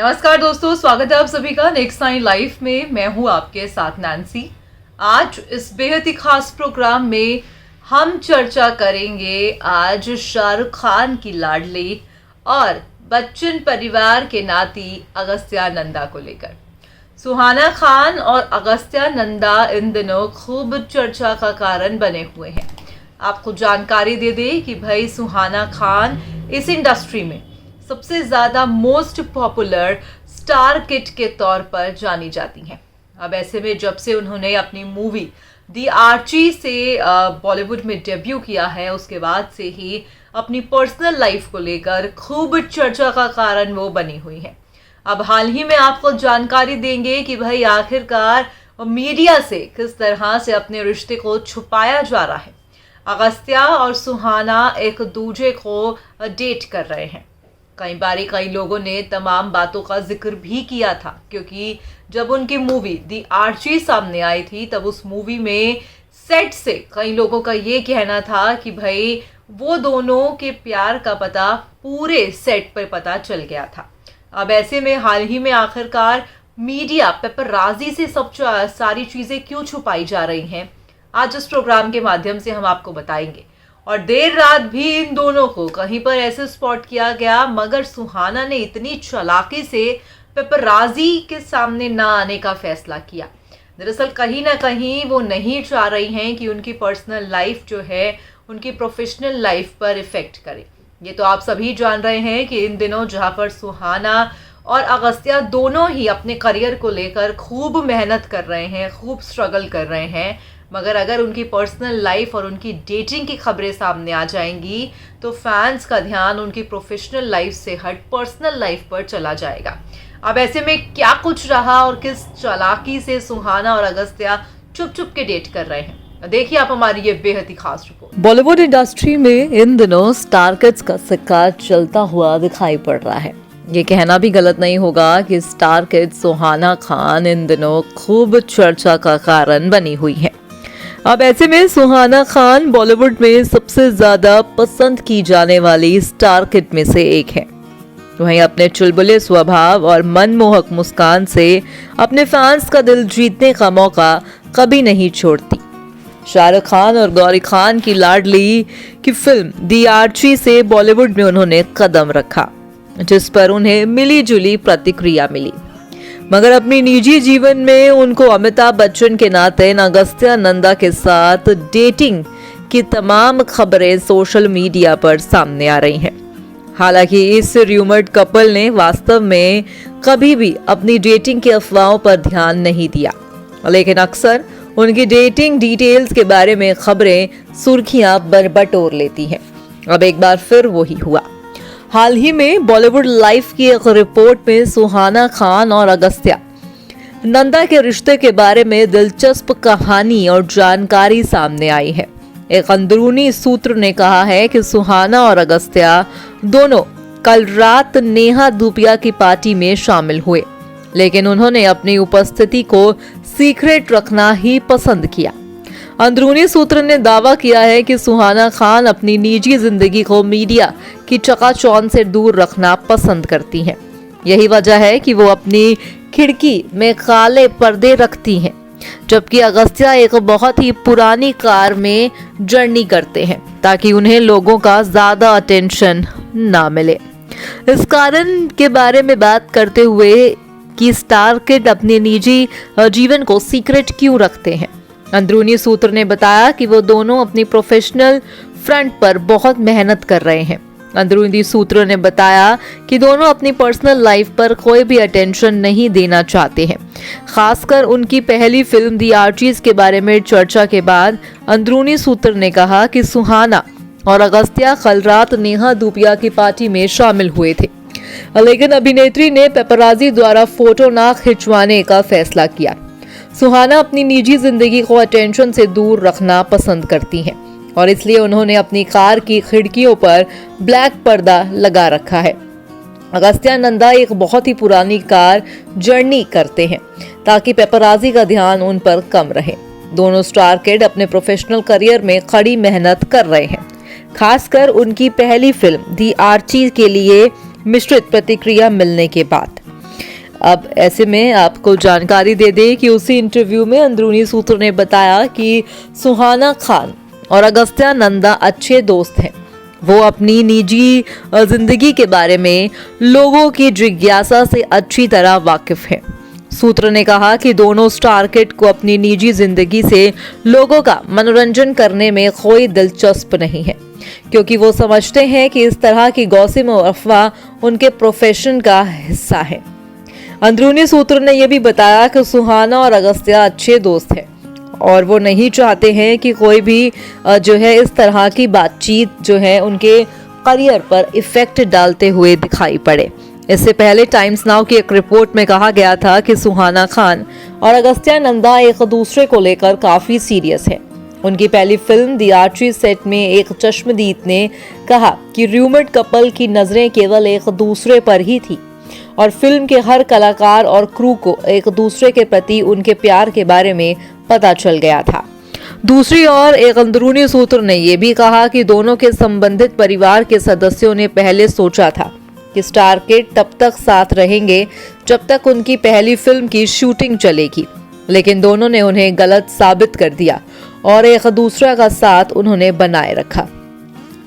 नमस्कार दोस्तों, स्वागत है आप सभी का नेक्स्ट नाइन लाइफ में। मैं हूं आपके साथ नैन्सी। आज इस बेहद ही खास प्रोग्राम में हम चर्चा करेंगे आज शाहरुख खान की लाडली और बच्चन परिवार के नाती अगस्त्या नंदा को लेकर। सुहाना खान और अगस्त्या नंदा इन दिनों खूब चर्चा का कारण बने हुए हैं। आपको जानकारी दे दें कि भाई सुहाना खान इस इंडस्ट्री में सबसे ज़्यादा मोस्ट पॉपुलर स्टार किड के तौर पर जानी जाती हैं। अब ऐसे में जब से उन्होंने अपनी मूवी दी आर्ची से बॉलीवुड में डेब्यू किया है, उसके बाद से ही अपनी पर्सनल लाइफ को लेकर खूब चर्चा का कारण वो बनी हुई हैं। अब हाल ही में आपको जानकारी देंगे कि भाई आखिरकार मीडिया से किस तरह से अपने रिश्ते को छुपाया जा रहा है। अगस्त्या और सुहाना एक दूसरे को डेट कर रहे हैं। कई लोगों ने तमाम बातों का जिक्र भी किया था, क्योंकि जब उनकी मूवी दी आर्ची सामने आई थी तब उस मूवी में सेट से कई लोगों का ये कहना था कि भाई वो दोनों के प्यार का पता पूरे सेट पर पता चल गया था। अब ऐसे में हाल ही में आखिरकार मीडिया पेपरराजी से सब सारी चीज़ें क्यों छुपाई जा रही हैं, आज इस प्रोग्राम के माध्यम से हम आपको बताएंगे। और देर रात भी इन दोनों को कहीं पर ऐसे स्पॉट किया गया, मगर सुहाना ने इतनी चालाकी से पेपरराजी के सामने ना आने का फैसला किया। दरअसल कहीं ना कहीं वो नहीं चाह रही हैं कि उनकी पर्सनल लाइफ जो है उनकी प्रोफेशनल लाइफ पर इफेक्ट करे। ये तो आप सभी जान रहे हैं कि इन दिनों जहाँ पर सुहाना और अगस्त्या दोनों ही अपने करियर को लेकर खूब मेहनत कर रहे हैं, खूब स्ट्रगल कर रहे हैं, मगर अगर उनकी पर्सनल लाइफ और उनकी डेटिंग की खबरें सामने आ जाएंगी तो फैंस का ध्यान उनकी प्रोफेशनल लाइफ से हट पर्सनल लाइफ पर चला जाएगा। अब ऐसे में क्या कुछ रहा और किस चालाकी से सुहाना और अगस्त्या चुप चुप के डेट कर रहे हैं, देखिए आप हमारी ये बेहद ही खास रिपोर्ट। बॉलीवुड इंडस्ट्री में इन दिनों स्टार किड्स का सिक्का चलता हुआ दिखाई पड़ रहा है। ये कहना भी गलत नहीं होगा कि स्टार किड सुहाना खान इन दिनों खूब चर्चा का कारण बनी हुई है। अब ऐसे में सुहाना खान बॉलीवुड में सबसे ज्यादा पसंद की जाने वाली स्टार किड में से एक है। वहीं अपने चुलबुले स्वभाव और मनमोहक मुस्कान से अपने फैंस का दिल जीतने का मौका कभी नहीं छोड़ती। शाहरुख खान और गौरी खान की लाडली की फिल्म दी आर्ची से बॉलीवुड में उन्होंने कदम रखा, जिस पर उन्हें मिली जुली प्रतिक्रिया मिली। मगर अपनी निजी जीवन में उनको अमिताभ बच्चन के नाते अगस्त्या नंदा के साथ डेटिंग की तमाम खबरें सोशल मीडिया पर सामने आ रही हैं। हालांकि इस रूमर्ड कपल ने वास्तव में कभी भी अपनी डेटिंग की अफवाहों पर ध्यान नहीं दिया, लेकिन अक्सर उनकी डेटिंग डिटेल्स के बारे में खबरें सुर्खियां बटोर लेती हैं। अब एक बार फिर वही हुआ। हाल ही में बॉलीवुड लाइव की एक रिपोर्ट में सुहाना खान और अगस्त्या नंदा के रिश्ते के बारे में दिलचस्प कहानी और जानकारी सामने आई है। एक अंदरूनी सूत्र ने कहा है कि सुहाना और अगस्त्या दोनों कल रात नेहा धूपिया की पार्टी में शामिल हुए, लेकिन उन्होंने अपनी उपस्थिति को सीक्रेट रखना ही पसंद किया। अंदरूनी सूत्र ने दावा किया है कि सुहाना खान अपनी निजी जिंदगी को मीडिया की चकाचौंध से दूर रखना पसंद करती हैं। यही वजह है कि वो अपनी खिड़की में काले पर्दे रखती हैं, जबकि अगस्त्या एक बहुत ही पुरानी कार में जर्नी करते हैं ताकि उन्हें लोगों का ज्यादा अटेंशन ना मिले। इस कारण के बारे में बात करते हुए कि स्टार किड अपने निजी जीवन को सीक्रेट क्यों रखते हैं, अंदरूनी सूत्र ने बताया कि वो दोनों अपनी प्रोफेशनल फ्रंट पर बहुत मेहनत कर रहे हैं। अंदरूनी सूत्र ने बताया कि दोनों अपनी पर्सनल लाइफ पर कोई भी अटेंशन नहीं देना चाहते हैं। खासकर उनकी पहली फिल्म दी आर्चीज के बारे में चर्चा के बाद अंदरूनी सूत्र ने कहा कि सुहाना और अगस्त्या कल रात नेहा धूपिया की पार्टी में शामिल हुए थे, लेकिन अभिनेत्री ने पेपराजी द्वारा फोटो ना खिंचवाने का फैसला किया। सुहाना अपनी निजी जिंदगी को अटेंशन से दूर रखना पसंद करती हैं और इसलिए उन्होंने अपनी कार की खिड़कियों पर ब्लैक पर्दा लगा रखा है। अगस्त्या नंदा एक बहुत ही पुरानी कार जर्नी करते हैं ताकि पेपराजी का ध्यान उन पर कम रहे। दोनों स्टार किड अपने प्रोफेशनल करियर में कड़ी मेहनत कर रहे हैं, खासकर उनकी पहली फिल्म दी आर्ची के लिए मिश्रित प्रतिक्रिया मिलने के बाद। अब ऐसे में आपको जानकारी दे दें कि उसी इंटरव्यू में अंदरूनी सूत्र ने बताया कि सुहाना खान और अगस्त्या नंदा अच्छे दोस्त हैं। वो अपनी निजी जिंदगी के बारे में लोगों की जिज्ञासा से अच्छी तरह वाकिफ हैं। सूत्र ने कहा कि दोनों स्टार किड को अपनी निजी जिंदगी से लोगों का मनोरंजन करने में कोई दिलचस्प नहीं है, क्योंकि वो समझते हैं कि इस तरह की गॉसिप और अफवाह उनके प्रोफेशन का हिस्सा है। अंदरूनी सूत्र ने यह भी बताया कि सुहाना और अगस्त्या अच्छे दोस्त हैं और वो नहीं चाहते हैं कि कोई भी जो है इस तरह की बातचीत जो है उनके करियर पर इफेक्ट डालते हुए दिखाई पड़े। इससे पहले टाइम्स नाउ की एक रिपोर्ट में कहा गया था कि सुहाना खान और अगस्त्या नंदा एक दूसरे को लेकर काफी सीरियस हैं। उनकी पहली फिल्म द आर्ची सेट में एक चश्मदीद ने कहा कि र्यूमर्ड कपल की नजरें केवल एक दूसरे पर ही थी और फिल्म के हर कलाकार और क्रू को एक दूसरे के प्रति उनके प्यार के बारे में पता चल गया था। दूसरी ओर एक अंदरूनी सूत्र ने यह भी कहा कि दोनों के संबंधित परिवार के सदस्यों ने पहले सोचा था कि स्टार किड तब तक साथ रहेंगे जब तक उनकी पहली फिल्म की शूटिंग चलेगी, लेकिन दोनों ने उन्हें गलत साबित कर दिया और एक दूसरे का साथ उन्होंने बनाए रखा।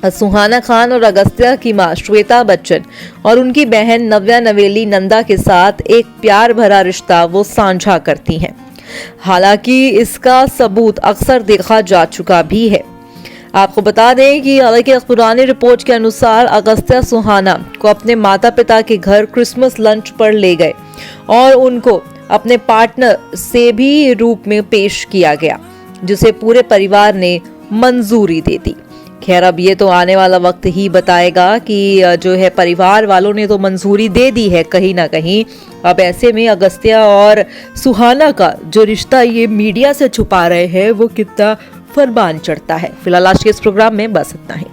सुहाना खान और अगस्त्या की मां श्वेता बच्चन और उनकी बहन नव्या नवेली नंदा के साथ एक प्यार भरा रिश्ता वो साझा करती हैं। हालांकि इसका सबूत अक्सर देखा जा चुका भी है। आपको बता दें कि हालांकि एक पुरानी रिपोर्ट के अनुसार अगस्त्या सुहाना को अपने माता पिता के घर क्रिसमस लंच पर ले गए और उनको अपने पार्टनर से भी रूप में पेश किया गया, जिसे पूरे परिवार ने मंजूरी दे दी। खैर, अब ये तो आने वाला वक्त ही बताएगा कि जो है परिवार वालों ने तो मंजूरी दे दी है कहीं ना कहीं। अब ऐसे में अगस्त्या और सुहाना का जो रिश्ता ये मीडिया से छुपा रहे हैं वो कितना फरमान चढ़ता है। फिलहाल आज के इस प्रोग्राम में बस इतना ही।